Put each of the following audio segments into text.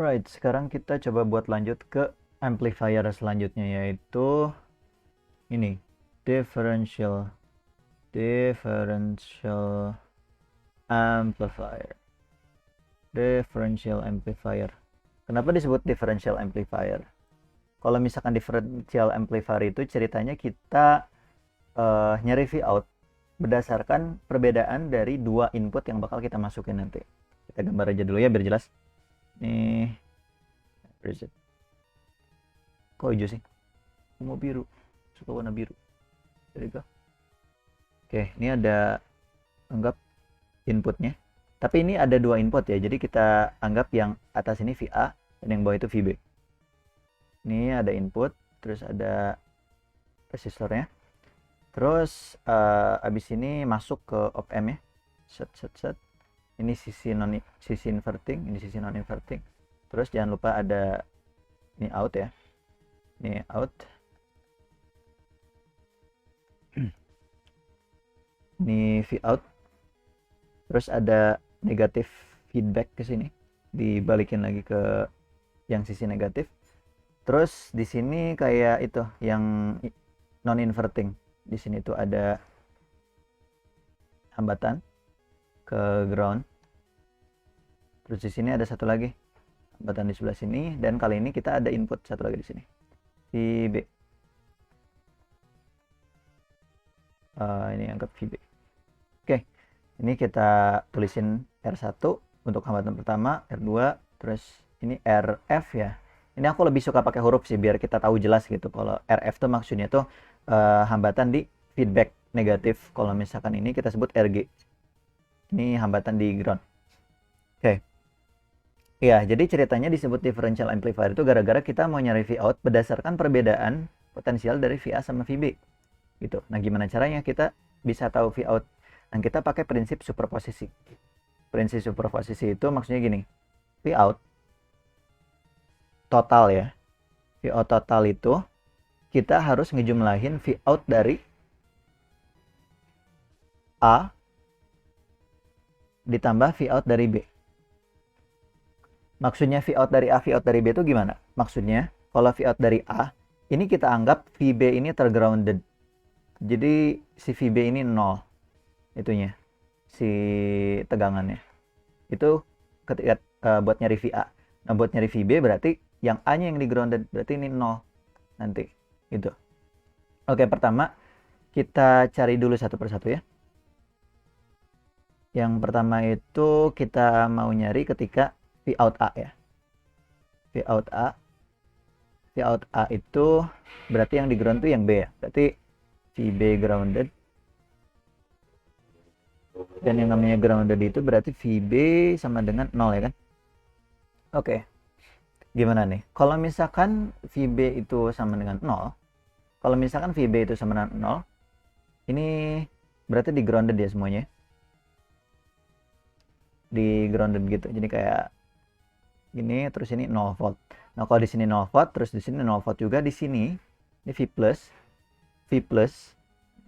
Right, sekarang kita coba buat lanjut ke amplifier selanjutnya, yaitu ini, differential amplifier. Differential amplifier. Kenapa disebut differential amplifier? Kalau misalkan differential amplifier itu ceritanya kita nyari V out berdasarkan perbedaan dari dua input yang bakal kita masukin nanti. Kita gambar aja dulu ya biar jelas. Nih, kok hijau sih? Aku mau biru, suka warna biru. Jadi oke, ini ada anggap inputnya. Tapi ini ada dua input ya, jadi kita anggap yang atas ini VA dan yang bawah itu VB. Ini ada input, terus ada resistornya. Terus abis ini masuk ke op amp ya, set. Ini sisi inverting, ini sisi non inverting. Terus jangan lupa ada ini out ya, ini out. Ini V out. Terus ada negatif feedback ke sini, dibalikin lagi ke yang sisi negatif. Terus di sini kayak itu yang non inverting. Di sini tuh ada hambatan ke ground. Terus di sini ada satu lagi hambatan di sebelah sini, dan kali ini kita ada input satu lagi di sini, VB. Ini anggap VB. Oke, ini kita tulisin R1 untuk hambatan pertama, R2, terus ini RF ya. Ini aku lebih suka pakai huruf sih biar kita tahu jelas gitu. Kalau RF tuh maksudnya tuh hambatan di feedback negatif. Kalau misalkan ini kita sebut RG. Ini hambatan di ground. Oke. Ya, jadi ceritanya disebut differential amplifier itu gara-gara kita mau nyari V out berdasarkan perbedaan potensial dari VA sama VB. Gitu. Nah, gimana caranya kita bisa tahu V out? Dan kita pakai prinsip superposisi. Prinsip superposisi itu maksudnya gini. V out total ya. V out total itu kita harus ngejumlahin V out dari A ditambah V out dari B. Maksudnya V out dari A, V out dari B itu gimana? Maksudnya kalau V out dari A, ini kita anggap VB ini tergrounded. Jadi si VB ini 0 itunya, si tegangannya. Itu ketika buat nyari VA. Nah, buat nyari VB berarti yang A-nya yang di grounded, berarti ini 0 nanti. Gitu. Oke, pertama kita cari dulu satu persatu ya. Yang pertama itu kita mau nyari ketika V out A ya. V out A. V out A itu berarti yang di ground itu yang B ya. Berarti VB grounded. Dan yang namanya grounded itu berarti VB sama dengan 0 ya kan. Oke. Gimana nih? Kalau misalkan VB itu sama dengan 0. Kalau misalkan VB itu sama dengan 0. Ini berarti di grounded ya semuanya. Di grounded gitu. Jadi kayak gini, terus ini 0 volt. Nah, kalau di sini 0 volt, terus di sini 0 volt juga, di sini ini V plus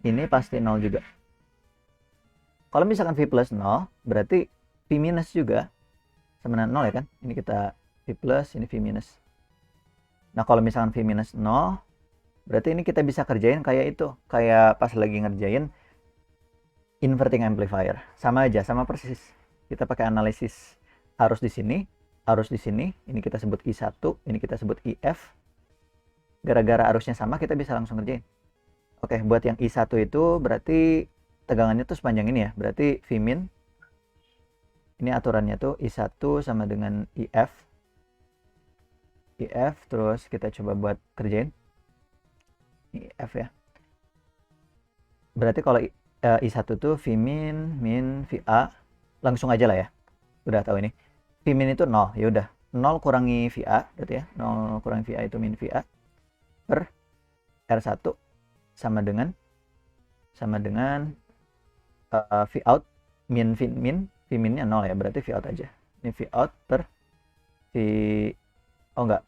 ini pasti 0 juga. Kalau misalkan V plus 0, berarti V minus juga sama dengan 0 ya kan? Ini kita V plus, ini V minus. Nah, kalau misalkan V minus 0, berarti ini kita bisa kerjain kayak itu, kayak pas lagi ngerjain inverting amplifier. Sama aja, sama persis. Kita pakai analisis arus di sini, arus di sini, ini kita sebut I1, ini kita sebut IF. Gara-gara arusnya sama, kita bisa langsung ngerjain. Oke, buat yang I1 itu berarti tegangannya tuh sepanjang ini ya, berarti Vmin. Ini aturannya tuh I1 sama dengan IF. IF, terus kita coba buat kerjain. IF ya. Berarti kalau I1 tuh Vmin, min, VA, langsung aja lah ya. Udah tahu ini. Vmin itu 0, ya udah 0 kurangi VA berarti ya, 0 kurangi VA itu min VA per R1 sama dengan V out min Vminnya 0 ya, berarti V out aja. Ini V out per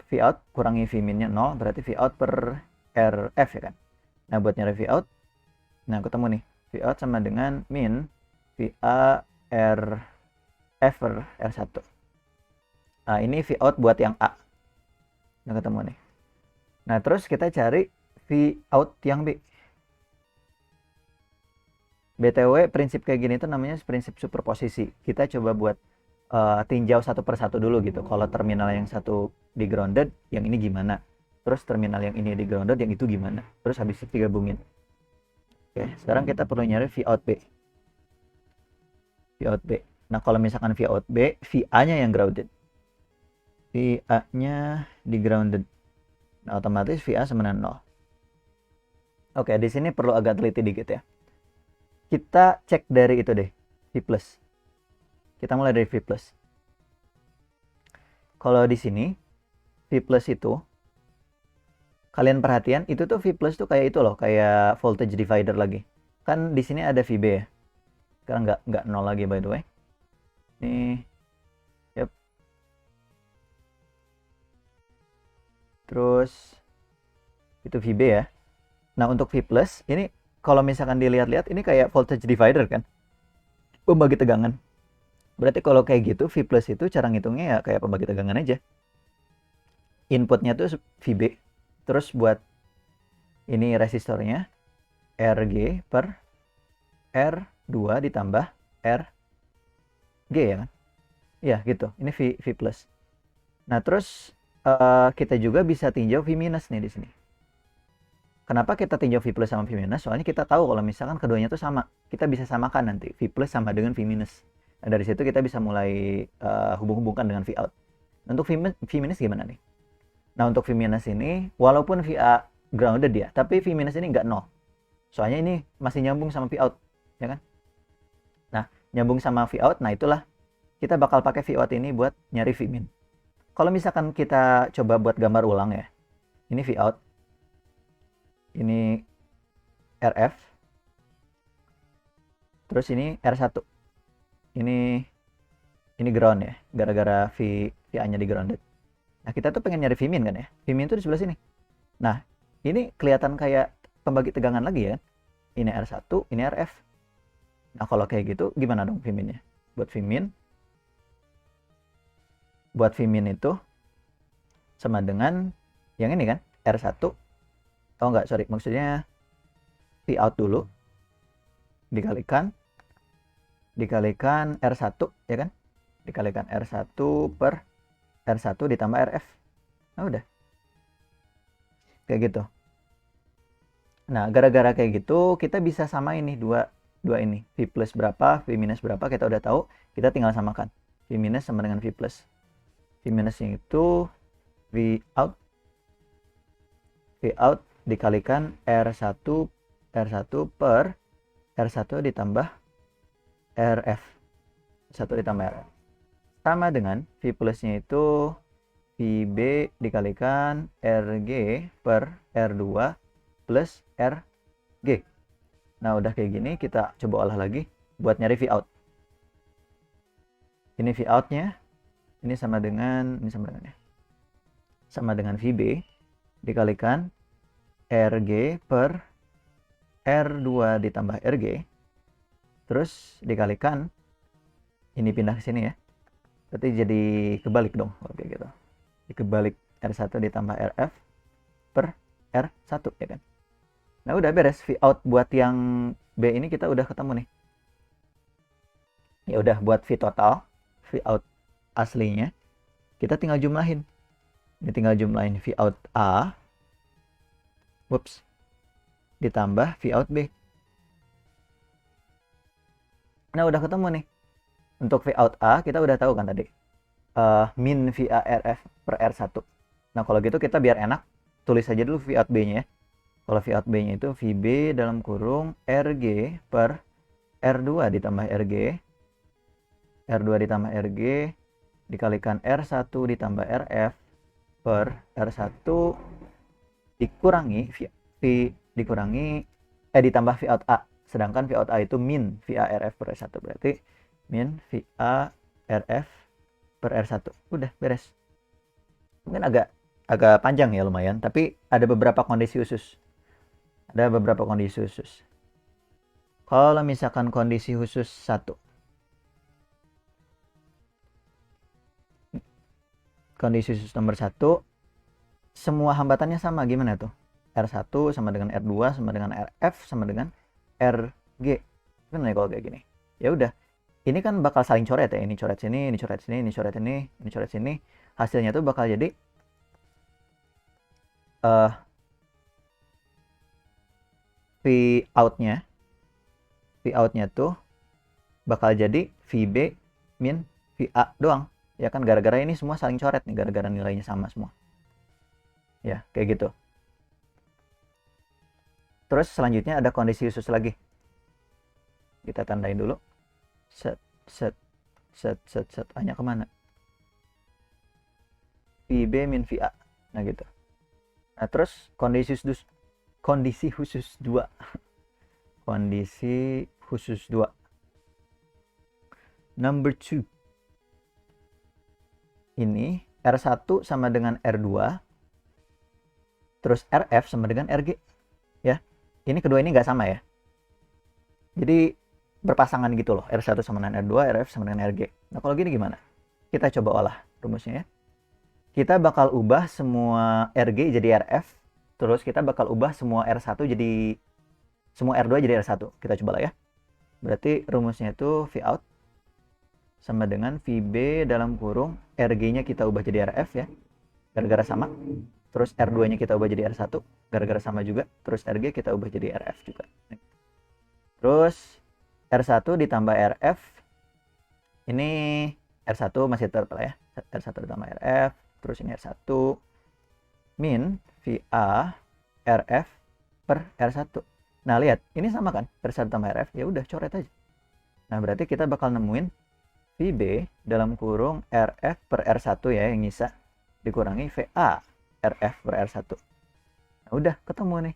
V out kurangi Vminnya 0, berarti V out per RF ya kan. Nah, buat nyari V out, nah ketemu nih, V out sama dengan min VA RF per R1. Nah, ini V out buat yang A. Udah ketemu nih. Nah, terus kita cari V out yang B. BTW, prinsip kayak gini tuh namanya prinsip superposisi. Kita coba buat tinjau satu persatu dulu gitu. Kalau terminal yang satu di grounded, yang ini gimana? Terus terminal yang ini di grounded, yang itu gimana? Terus habis itu digabungin. Oke, sekarang kita perlu nyari V out B. V out B. Nah, kalau misalkan V out B, VA-nya yang grounded. VA-nya di grounded. Nah, otomatis VA sama dengan 0. Oke, di sini perlu agak teliti dikit ya. Kita cek dari itu deh, V+. Kita mulai dari V+. Kalau di sini, V+ itu, kalian perhatian, itu tuh V+ tuh kayak itu loh, kayak voltage divider lagi. Kan di sini ada VB ya. Sekarang nggak 0 lagi by the way. Nih, yep. Terus, itu VB ya. Nah, untuk V+, ini kalau misalkan dilihat-lihat, ini kayak voltage divider kan. Pembagi tegangan. Berarti kalau kayak gitu, V+ itu cara ngitungnya ya kayak pembagi tegangan aja. Inputnya tuh VB. Terus buat ini resistornya, RG per R2 ditambah RG ya kan? Iya gitu, ini V+. Nah terus kita juga bisa tinjau V- nih di sini. Kenapa kita tinjau V+ sama V-? Soalnya kita tahu kalau misalkan keduanya tuh sama. Kita bisa samakan nanti, V+ sama dengan V-. Nah dari situ kita bisa mulai hubung-hubungkan dengan V out. Untuk V- gimana nih? Nah untuk V- ini, walaupun VA grounded ya, tapi V- ini nggak 0. Soalnya ini masih nyambung sama V out, ya kan? Nah, nyambung sama V out, nah itulah kita bakal pakai V out ini buat nyari V-. Kalau misalkan kita coba buat gambar ulang ya, ini V out, ini RF, terus ini R1, ini ground ya, gara-gara VA-nya di grounded. Nah, kita tuh pengen nyari V-min kan ya, V-min tuh di sebelah sini. Nah, ini kelihatan kayak pembagi tegangan lagi ya, ini R1, ini RF. Nah, kalau kayak gitu, gimana dong V-minnya? Buat V-min itu sama dengan yang ini kan, R1. Oh enggak, sorry, maksudnya V out dulu, dikalikan R1, ya kan? Dikalikan R1 per R1 ditambah RF. Nah, udah. Kayak gitu. Nah, gara-gara kayak gitu, kita bisa sama ini, dua ini. V+ berapa, V- berapa, kita udah tahu. Kita tinggal samakan. V- sama dengan V+. V-nya itu V out. V out dikalikan R1 per R1 ditambah RF. 1 ditambah RF. Sama dengan V+-nya itu VB dikalikan RG per R2 plus RG. Nah, udah kayak gini, kita coba olah lagi buat nyari V out. Ini V out-nya, ini sama dengan ya. Sama dengan VB dikalikan RG per R2 ditambah RG. Terus dikalikan, ini pindah ke sini ya. Berarti jadi kebalik dong, oke gitu. Dikebalik R1 ditambah RF per R1 ya kan. Nah udah beres, V out buat yang B ini kita udah ketemu nih. Ya udah buat V total, V out aslinya kita tinggal jumlahin. Ini tinggal jumlahin V out A, whoops, ditambah V out B. Nah udah ketemu nih. Untuk V out A kita udah tahu kan tadi, min VA RF per R1. Nah kalau gitu kita biar enak tulis aja dulu V out B-nya ya. Kalau V out B-nya itu VB dalam kurung RG per R2 ditambah RG. R2 ditambah RG dikalikan R1 ditambah RF per R1 dikurangi dikurangi ditambah V out A. Sedangkan V out A itu min VA RF per R1. Berarti min VA RF per R1. Udah beres. Mungkin agak panjang ya lumayan, tapi ada beberapa kondisi khusus. Kalau misalkan kondisi khusus 1. kondisi usus nomor 1, semua hambatannya sama, gimana tuh? R1 sama dengan R2 sama dengan RF sama dengan RG. Gimana ya kalau kayak gini? Ya udah, ini kan bakal saling coret ya, ini coret sini, ini coret sini, ini coret ini, ini coret sini. Hasilnya tuh bakal jadi V outnya tuh bakal jadi VB min VA doang. Ya kan, gara-gara ini semua saling coret nih, gara-gara nilainya sama semua. Ya, kayak gitu. Terus selanjutnya ada kondisi usus lagi. Kita tandain dulu. Set, set, set, set, set. A-nya kemana? VB min VA. Nah gitu. Nah terus kondisi khusus 2. Kondisi khusus 2. Number 2. Ini R1 sama dengan R2. Terus RF sama dengan RG. Ya. Ini kedua ini nggak sama ya. Jadi berpasangan gitu loh. R1 sama dengan R2, RF sama dengan RG. Nah kalau gini gimana? Kita coba olah rumusnya ya. Kita bakal ubah semua RG jadi RF. Terus kita bakal ubah semua R1 jadi, semua R2 jadi R1. Kita coba lah ya. Berarti rumusnya itu V out sama dengan VB dalam kurung RG-nya kita ubah jadi RF ya. Gara-gara sama. Terus R2-nya kita ubah jadi R1. Gara-gara sama juga. Terus RG kita ubah jadi RF juga. Terus R1 ditambah RF. Ini R1 masih tetap lah ya. R1 ditambah RF. Terus ini R1 min VA RF per R1. Nah lihat, ini sama kan, R1 tambah RF, ya udah coret aja. Nah berarti kita bakal nemuin VB dalam kurung RF per R1 ya, yang nyisa, dikurangi VA RF per R1. Nah udah ketemu nih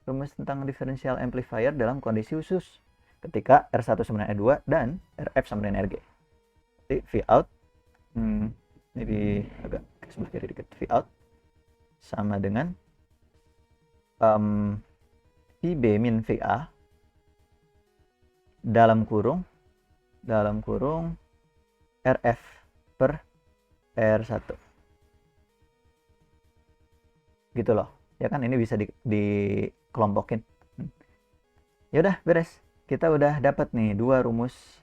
rumus tentang differential amplifier dalam kondisi usus ketika R1 sama dengan R2 dan RF sama dengan RG. Jadi V out, ini agak sebelah kiri dikit, V out sama dengan VB min VA dalam kurung RF per R1 gitu loh ya kan. Ini bisa dikelompokin. Ya udah beres, kita udah dapat nih 2 rumus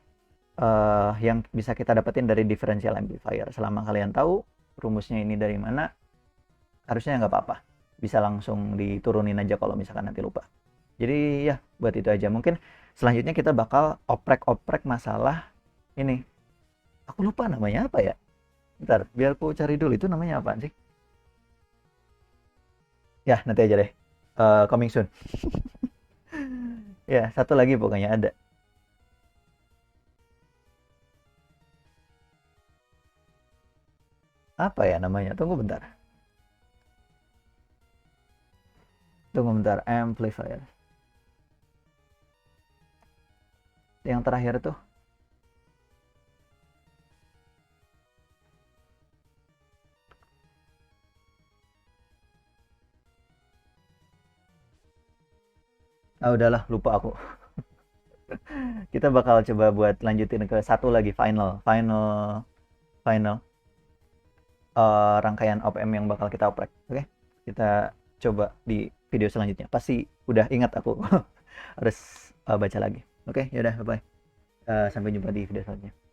yang bisa kita dapetin dari differential amplifier. Selama kalian tahu rumusnya ini dari mana, harusnya nggak apa-apa, bisa langsung diturunin aja kalau misalkan nanti lupa. Jadi ya buat itu aja. Mungkin selanjutnya kita bakal oprek masalah ini. Aku lupa namanya apa ya. Bentar, biar aku cari dulu itu namanya apa sih. Ya nanti aja deh, coming soon. Ya satu lagi pokoknya ada. Apa ya namanya, tunggu bentar. Amplifier. Yang terakhir tuh udahlah lupa aku. Kita bakal coba buat lanjutin ke satu lagi, final rangkaian OPM yang bakal kita oprek. Oke, kita coba di video selanjutnya. Pasti udah ingat aku harus baca lagi. Oke, yaudah, bye bye. Sampai jumpa di video selanjutnya.